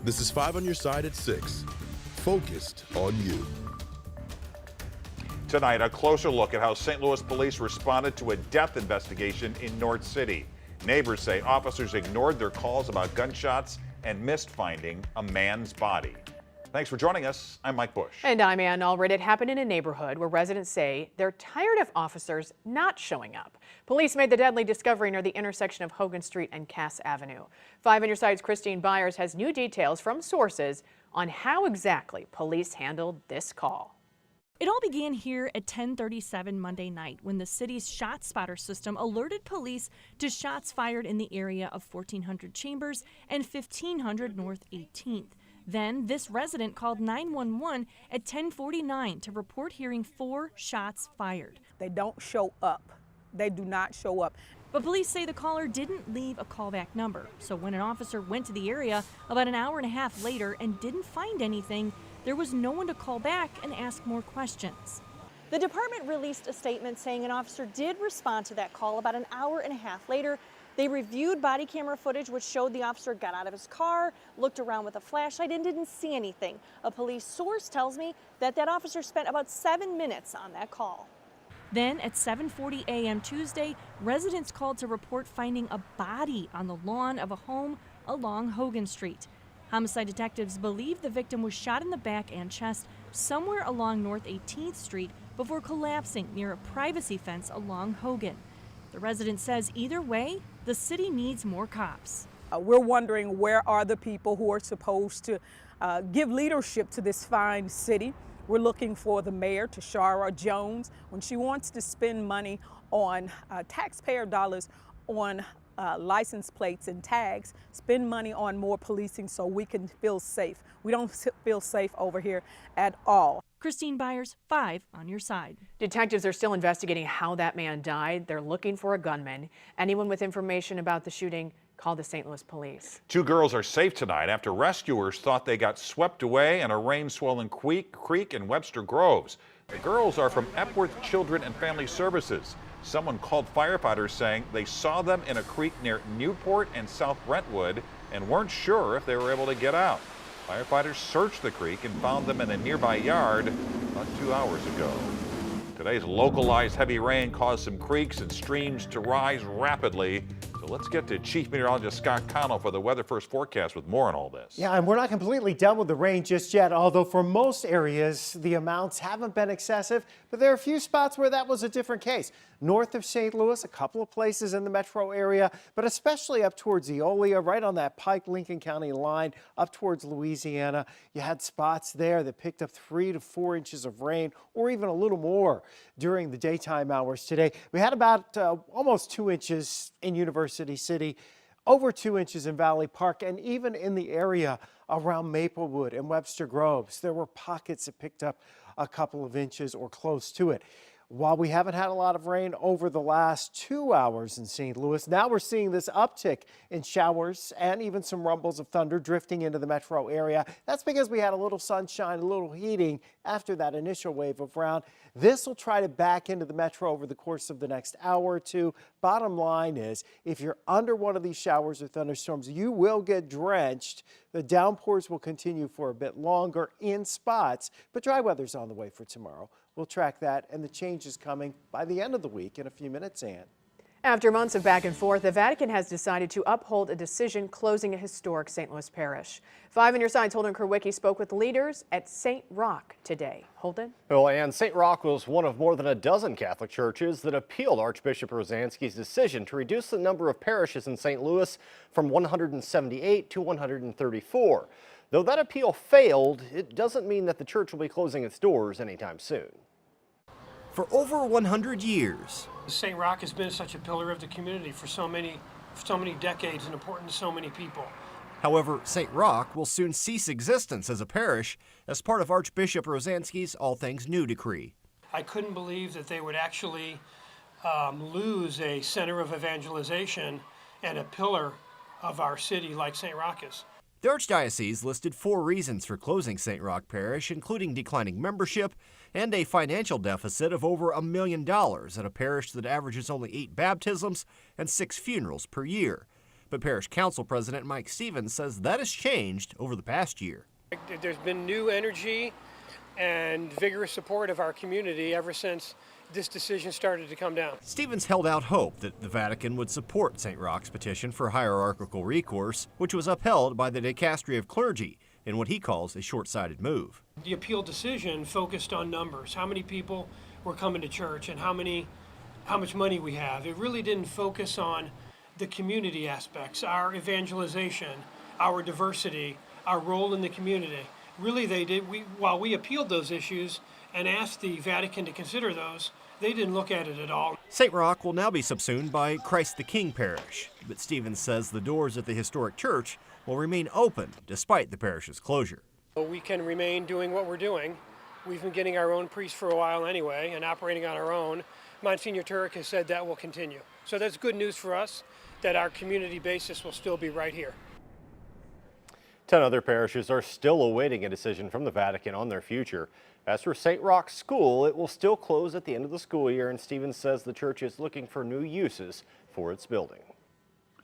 This is 5 on your side at 6. Focused on you. Tonight, a closer look at how St. Louis police responded to a death investigation in North City. Neighbors say officers ignored their calls about gunshots and missed finding a man's body. Thanks for joining us. I'm Mike Bush. And I'm Ann Allred. It happened in a neighborhood where residents say they're tired of officers not showing up. Police made the deadly discovery near the intersection of Hogan Street and Cass Avenue. 5 on your side's Christine Byers has new details from sources on how exactly police handled this call. It all began here at 10:37 Monday night when the city's shot spotter system alerted police to shots fired in the area of 1400 Chambers and 1500 North 18th. Then this resident called 911 at 10:49 to report hearing 4 shots fired. They don't show up. They do not show up. But police say the caller didn't leave a callback number. So when an officer went to the area about an hour and a half later and didn't find anything, there was no one to call back and ask more questions. The department released a statement saying an officer did respond to that call about an hour and a half later. They reviewed body camera footage which showed the officer got out of his car, looked around with a flashlight, and didn't see anything. A police source tells me that officer spent about 7 minutes on that call. Then at 7:40 a.m. Tuesday, residents called to report finding a body on the lawn of a home along Hogan Street. Homicide detectives believe the victim was shot in the back and chest somewhere along North 18th Street before collapsing near a privacy fence along Hogan. The resident says either way, the city needs more cops. We're wondering where are the people who are supposed to give leadership to this fine city. We're looking for the mayor, Tashara Jones, when she wants to spend money on taxpayer dollars on license plates and tags, spend money on more policing so we can feel safe. We don't feel safe over here at all. Christine Byers, 5 on your side. Detectives are still investigating how that man died. They're looking for a gunman. Anyone with information about the shooting, call the St. Louis police. 2 girls are safe tonight after rescuers thought they got swept away in a rain-swollen creek in Webster Groves. The girls are from Epworth Children and Family Services. Someone called firefighters saying they saw them in a creek near Newport and South Brentwood and weren't sure if they were able to get out. Firefighters searched the creek and found them in a nearby yard about 2 hours ago. Today's localized heavy rain caused some creeks and streams to rise rapidly. So let's get to Chief Meteorologist Scott Connell for the Weather First forecast with more on all this. Yeah, and we're not completely done with the rain just yet, although for most areas, the amounts haven't been excessive, but there are a few spots where that was a different case. North of St. Louis, a couple of places in the metro area, but especially up towards Eolia, right on that Pike-Lincoln County line, up towards Louisiana. You had spots there that picked up 3 to 4 inches of rain, or even a little more during the daytime hours today. We had about almost 2 inches in University City, over 2 inches in Valley Park, and even in the area around Maplewood and Webster Groves, there were pockets that picked up a couple of inches or close to it. While we haven't had a lot of rain over the last 2 hours in St. Louis, now we're seeing this uptick in showers and even some rumbles of thunder drifting into the metro area. That's because we had a little sunshine, a little heating after that initial wave of rain. This will try to back into the metro over the course of the next hour or two. Bottom line is, if you're under one of these showers or thunderstorms, you will get drenched. The downpours will continue for a bit longer in spots, but dry weather's on the way for tomorrow. We'll track that and the changes coming by the end of the week in a few minutes, Ann. After months of back and forth, the Vatican has decided to uphold a decision closing a historic St. Louis parish. 5 on your side's Holden Kurwicki spoke with leaders at St. Roch today. Holden? Well, and St. Roch was one of more than a dozen Catholic churches that appealed Archbishop Rozansky's decision to reduce the number of parishes in St. Louis from 178 to 134. Though that appeal failed, it doesn't mean that the church will be closing its doors anytime soon. For over 100 years, St. Roch has been such a pillar of the community for so many decades and important to so many people. However, St. Roch will soon cease existence as a parish as part of Archbishop Rozansky's All Things New decree. I couldn't believe that they would actually lose a center of evangelization and a pillar of our city like St. Roch is. The Archdiocese listed 4 reasons for closing St. Roch Parish, including declining membership and a financial deficit of over $1 million at a parish that averages only 8 baptisms and 6 funerals per year. But Parish Council President Mike Stevens says that has changed over the past year. There's been new energy and vigorous support of our community ever since this decision started to come down. Stevens held out hope that the Vatican would support St. Roch's petition for hierarchical recourse, which was upheld by the Dicastery of Clergy in what he calls a short-sighted move. The appeal decision focused on numbers, how many people were coming to church and how much money we have. It really didn't focus on the community aspects, our evangelization, our diversity, our role in the community. Really, while we appealed those issues and asked the Vatican to consider those, they didn't look at it at all. St. Roch will now be subsumed by Christ the King Parish, but Stevens says the doors at the historic church will remain open despite the parish's closure. We can remain doing what we're doing. We've been getting our own priest for a while anyway and operating on our own. Monsignor Turek has said that will continue. So that's good news for us, that our community basis will still be right here. 10 other parishes are still awaiting a decision from the Vatican on their future. As for St. Roch's School, it will still close at the end of the school year, and Stevens says the church is looking for new uses for its building.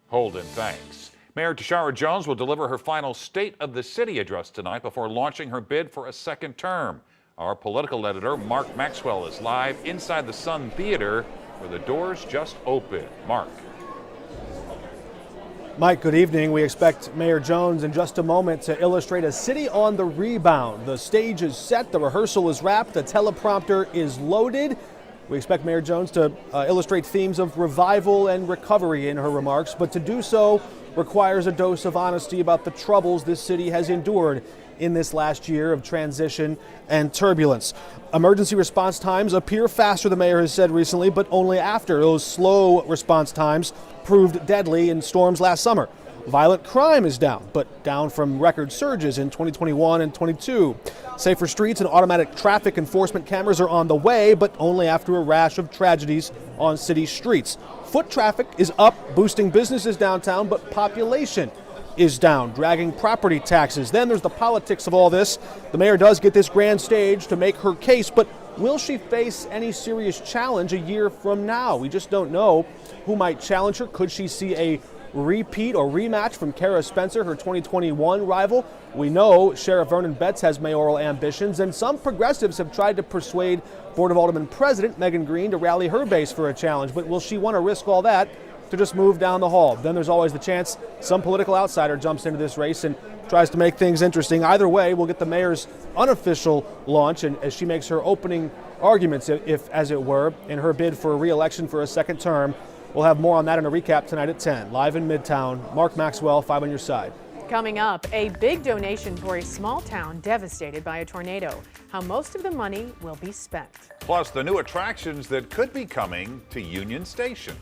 Holden, thanks. Mayor Tashara Jones will deliver her final State of the City address tonight before launching her bid for a second term. Our political editor, Mark Maxwell, is live inside the Sun Theater, where the doors just opened. Mark. Mike, good evening. We expect Mayor Jones in just a moment to illustrate a city on the rebound. The stage is set, the rehearsal is wrapped, the teleprompter is loaded. We expect Mayor Jones to illustrate themes of revival and recovery in her remarks, but to do so requires a dose of honesty about the troubles this city has endured in this last year of transition and turbulence. Emergency response times appear faster, the mayor has said recently, but only after those slow response times proved deadly in storms last summer. Violent crime is down, but down from record surges in 2021 and 22. Safer streets and automatic traffic enforcement cameras are on the way, but only after a rash of tragedies on city streets. Foot traffic is up, boosting businesses downtown, but population is down, dragging property taxes. Then there's the politics of all this. The mayor does get this grand stage to make her case, but will she face any serious challenge a year from now? We just don't know who might challenge her. Could she see a repeat or rematch from Kara Spencer, her 2021 rival? We know Sheriff Vernon Betts has mayoral ambitions, and some progressives have tried to persuade Board of Aldermen President Megan Green to rally her base for a challenge. But will she want to risk all that to just move down the hall? Then there's always the chance some political outsider jumps into this race and tries to make things interesting. Either way, we'll get the mayor's unofficial launch, and as she makes her opening arguments, if as it were, in her bid for re-election for a second term. We'll have more on that in a recap tonight at 10. Live in Midtown, Mark Maxwell, 5 on your side. Coming up, a big donation for a small town devastated by a tornado. How most of the money will be spent. Plus, the new attractions that could be coming to Union Station.